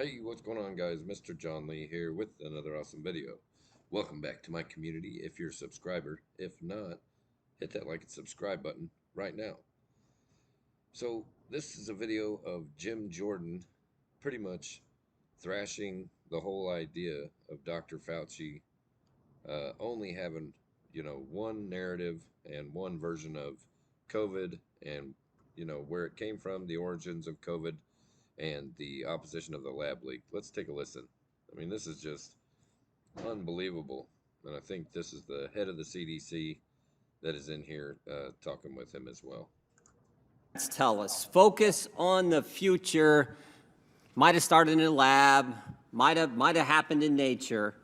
Hey, what's going on, guys? Mr. John Lee here with another awesome video. Welcome back to my community if you're a subscriber. If not, hit that like and subscribe button right now. So, this is a video of Jim Jordan pretty much thrashing the whole idea of Dr. Fauci only having, one narrative and one version of COVID and, where it came from, the origins of COVID and the opposition of the lab leak. Let's take a listen. I mean, this is just unbelievable. And I think this is the head of the CDC that is in here talking with him as well. Tell us. Focus on the future. Might have started in a lab, might have happened in nature.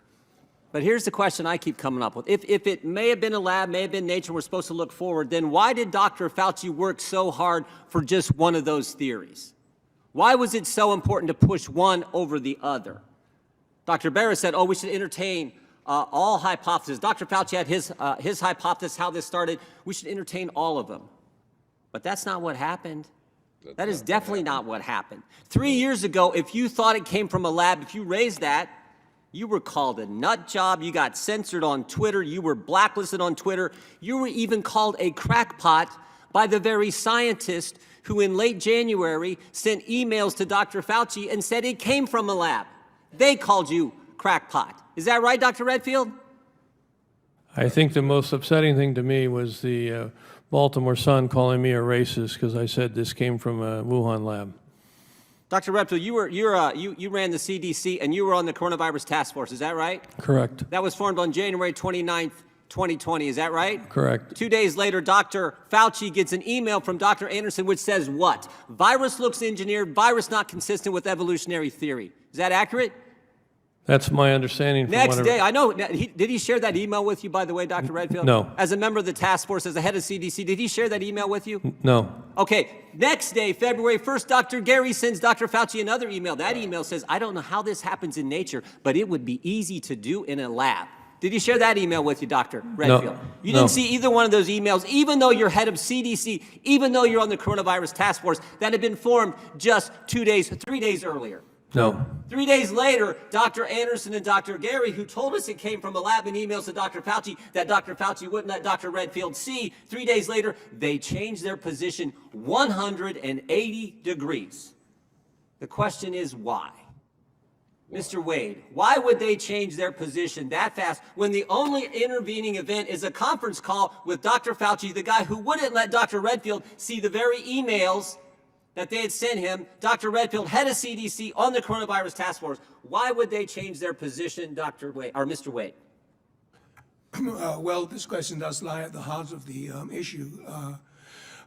But here's the question I keep coming up with. If it may have been a lab, may have been nature, we're supposed to look forward, then why did Dr. Fauci work so hard for just one of those theories? Why was it so important to push one over the other? Dr. Barrett said, we should entertain all hypotheses. Dr. Fauci had his hypothesis, how this started. We should entertain all of them. But that's not what happened. That is definitely not what happened. 3 years ago, if you thought it came from a lab, if you raised that, you were called a nut job. You got censored on Twitter. You were blacklisted on Twitter. You were even called a crackpot by the very scientist who in late January sent emails to Dr. Fauci and said it came from a lab. They called you crackpot. Is that right, Dr. Redfield? I think the most upsetting thing to me was the Baltimore Sun calling me a racist because I said this came from a Wuhan lab. Dr. Redfield, you ran the CDC and you were on the coronavirus task force. Is that right? Correct. That was formed on January 29th, 2020. Is that right? Correct. 2 days later, Dr. Fauci gets an email from Dr. Anderson which says what? Virus looks engineered, virus not consistent with evolutionary theory. Is that accurate? That's my understanding. Next day, I know, did he share that email with you, by the way, Dr. Redfield? No. As a member of the task force, as the head of CDC, did he share that email with you? No. Okay, next day, February 1st, Dr. Gary sends Dr. Fauci another email. That email says, I don't know how this happens in nature, but it would be easy to do in a lab. Did he share that email with you, Dr. Redfield? No. You didn't see either one of those emails, even though you're head of CDC, even though you're on the coronavirus task force that had been formed just 3 days earlier. No. 3 days later, Dr. Anderson and Dr. Gary, who told us it came from a lab in emails to Dr. Fauci that Dr. Fauci wouldn't let Dr. Redfield see, 3 days later, they changed their position 180 degrees. The question is why? Mr. Wade, why would they change their position that fast when the only intervening event is a conference call with Dr. Fauci, the guy who wouldn't let Dr. Redfield see the very emails that they had sent him, Dr. Redfield, head of CDC on the coronavirus task force? Why would they change their position, Dr. Wade, or Mr. Wade? Well, this question does lie at the heart of the issue.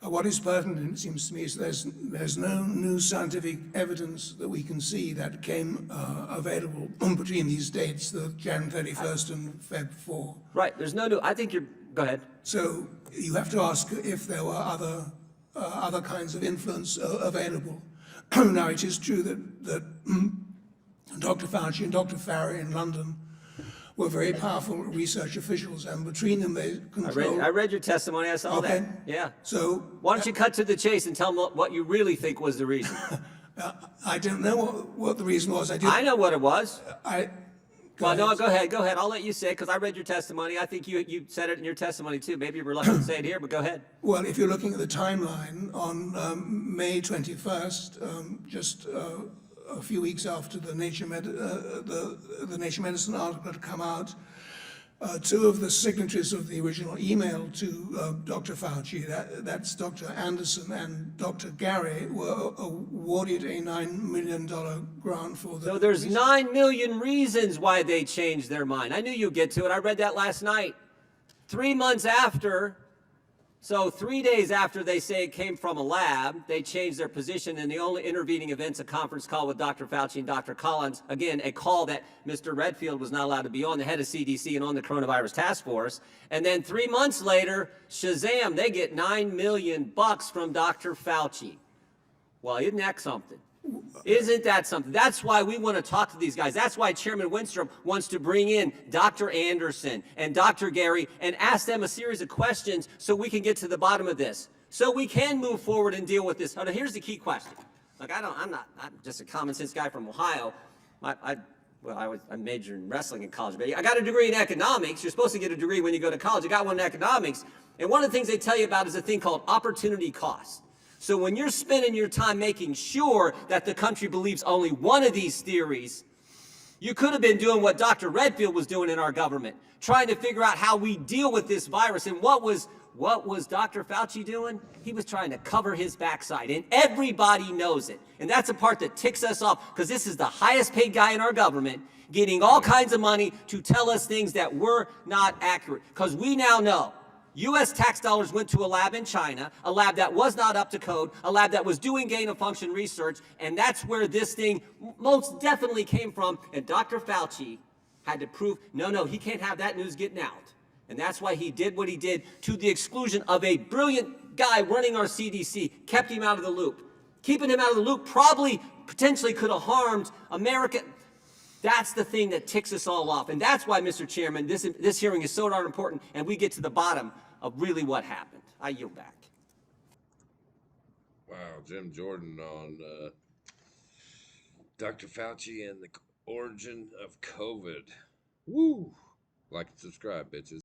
What is pertinent, it seems to me, is there's no new scientific evidence that we can see that came available between these dates, the January 31st and Feb 4. Right, there's no new, I think you're, go ahead. So you have to ask if there were other kinds of influence available. Now, it is true that Dr. Fauci and Dr. Farry in London were very powerful research officials, and between them they control. I read your testimony, I saw that. Yeah. So why don't you cut to the chase and tell them what you really think was the reason? I don't know what the reason was. I know what it was. Go ahead. I'll let you say it because I read your testimony. I think you said it in your testimony too. Maybe you're reluctant to say it here, but go ahead. Well, if you're looking at the timeline, on May 21st, just a few weeks after the Nature Medicine article had come out, two of the signatories of the original email to Dr. Fauci, that's Dr. Anderson and Dr. Gary, were awarded a $9 million grant for the... So there's 9 million reasons why they changed their mind. I knew you'd get to it. I read that last night. 3 months after, so 3 days after they say it came from a lab, they changed their position, and the only intervening event's a conference call with Dr. Fauci and Dr. Collins. Again, a call that Mr. Redfield was not allowed to be on, the head of CDC and on the coronavirus task force. And then 3 months later, shazam, they get $9 million from Dr. Fauci. Well, isn't that something? Isn't that something? That's why we want to talk to these guys. That's why Chairman Winstrom wants to bring in Dr. Anderson and Dr. Gary and ask them a series of questions so we can get to the bottom of this, so we can move forward and deal with this. Now, here's the key question. Look, I'm just a common sense guy from Ohio. I majored in wrestling in college, but I got a degree in economics. You're supposed to get a degree when you go to college. I got one in economics. And one of the things they tell you about is a thing called opportunity cost. So when you're spending your time making sure that the country believes only one of these theories, you could have been doing what Dr. Redfield was doing in our government, trying to figure out how we deal with this virus. And what was Dr. Fauci doing? He was trying to cover his backside, and everybody knows it. And that's a part that ticks us off, because this is the highest paid guy in our government getting all kinds of money to tell us things that were not accurate. Because we now know U.S. tax dollars went to a lab in China, a lab that was not up to code, a lab that was doing gain-of-function research, and that's where this thing most definitely came from. And Dr. Fauci had to prove, no, he can't have that news getting out. And that's why he did what he did, to the exclusion of a brilliant guy running our CDC, kept him out of the loop. Keeping him out of the loop probably potentially could have harmed America. That's the thing that ticks us all off. And that's why, Mr. Chairman, this hearing is so darn important, and we get to the bottom of really what happened. I yield back. Wow, Jim Jordan on Dr. Fauci and the origin of COVID. Woo! Like and subscribe, bitches.